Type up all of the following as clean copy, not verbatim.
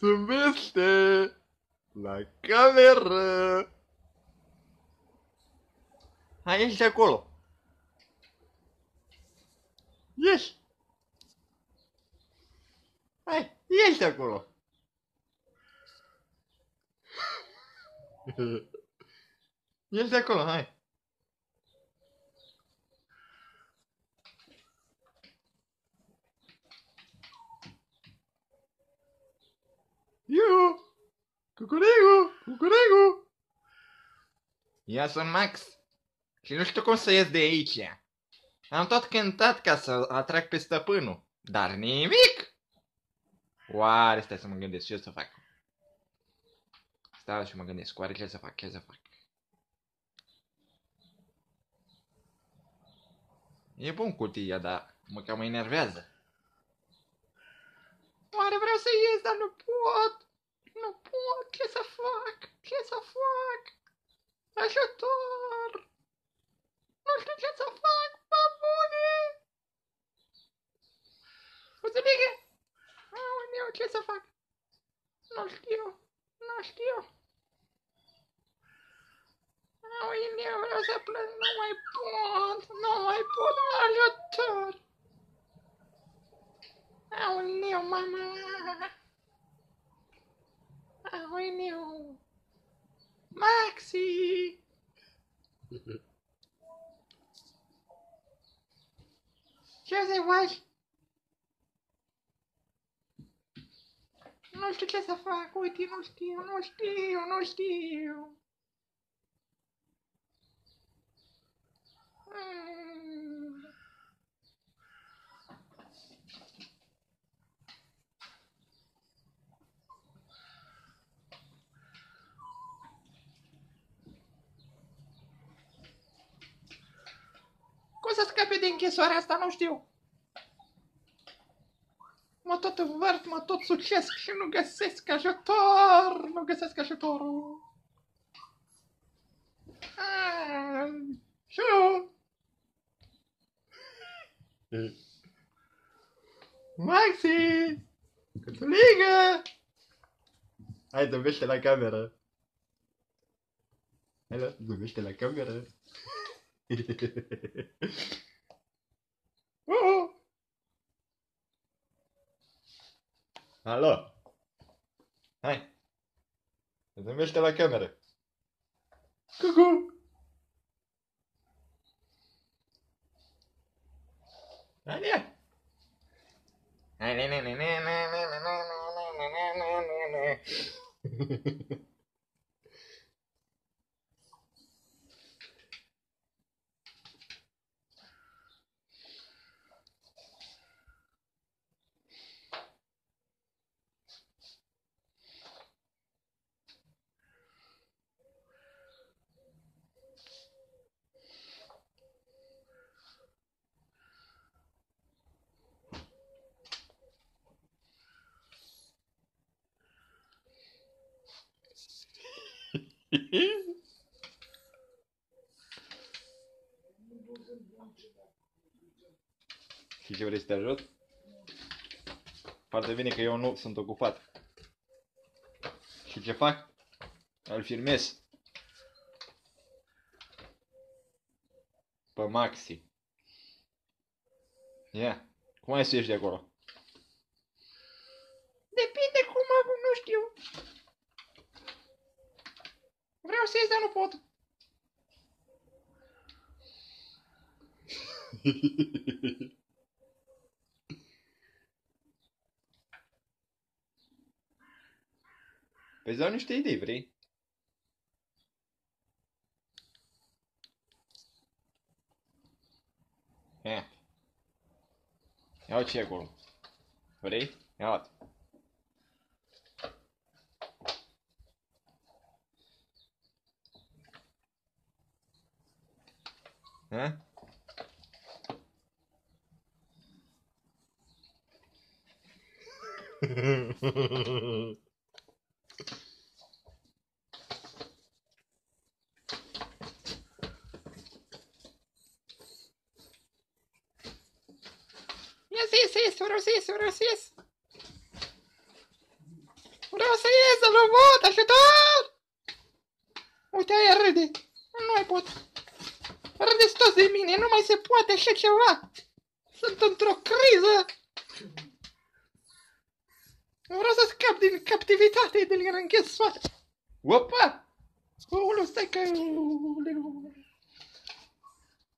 Zâmbește la cameră. Hai, ieși de acolo. Ieși. Hai, ieși de acolo. Ieși de acolo, hai. Iu! Cucurigu! Cucurigu! Eu sunt Max și nu știu cum să ies de aici. Am tot cântat ca să atrag pe stăpânul, dar nimic! Oare, stai să mă gândesc ce să fac. Stai și mă gândesc, oare ce să fac, ce să fac. E bun cutia, dar mă cam enervează. Oare vreau să ies, dar nu pot. Nu pot, ce să fac, ce să fac. Ajutor! Nu știu ce să fac, bune! Fusilică! Aoleu, ce să fac? Nu știu, nu știu. Aoleu, vreau să plâng, nu mai pot, nu mai pot, ajutor! Aoleu, mama! Aoleu! Maxi! Ce să faci? Nu știu ce să fac, uite, nu știu, nu știu, nu știu. Cum să scape din închisoarea asta, nu știu. Mă tot învârt, mă tot sucesc și nu găsesc ajutor, nu găsesc ajutorul. Șu! Maxi! Cățuligă! Hai, zâmbește la cameră. Hai, zâmbește la cameră. Alo! Hai! Zâmbește la cameră. Cucu! Haide! Și ce vrei să te ajut? Foarte bine că eu nu sunt ocupat. Și ce fac? Îl filmez. Pe Maxi. Ia. Cum ai să ieși de acolo? Depinde cum nu știu. Vreau să ies, dar nu pot. Păi-ți dau niște idei, vrei? Ia. Ia ce e acolo. Vrei? Ia-o. Ha? Yes, vreau să ies. Vreau o să ies să-l văd, ajutor! Uite, aia râde. Nu mai pot. Râdeți toți de mine, nu mai se poate așa ceva. Sunt într-o criză. Vreau să scap din captivitate, din închisoare. Opa! Ouleu, stai că...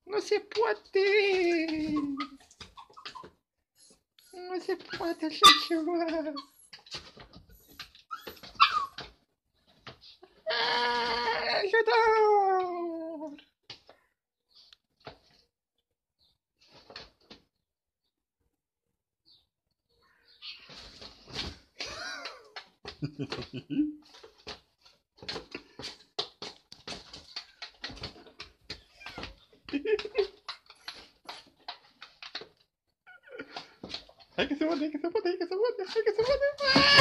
Nu se poate! Nu se poate așa ceva! Ajutor! Hai că se poate, hai că se poate, hai că se poate, hai că se poate!